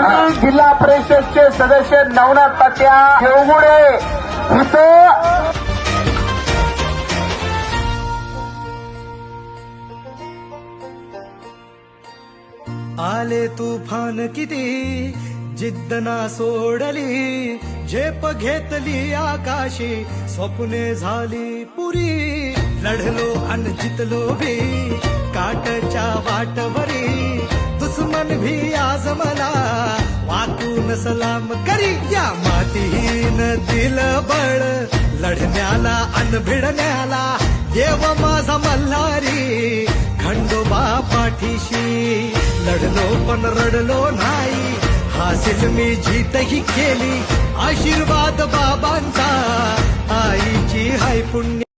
आणि जिल्हा परिषदचे सदस्य नवनाथ तात्या शेवगुडे इथं आले तुफान किती जिद्द ना सोडली झेप घेतली आकाशी स्वप्ने झाली पुरी लढलो अन जितलो भी काटच्या वाटवरी दुश्मन भी आज मला वाकून सलाम करी या मातीहीन दिल बळ लढण्याला अन भिडण्याला देव माझा मल्हारी खंडोबा पाठीशी लढलो पण रडलो नाही हासिल मी जीतही केली आशीर्वाद बाबांचा आईची हाय पुण्य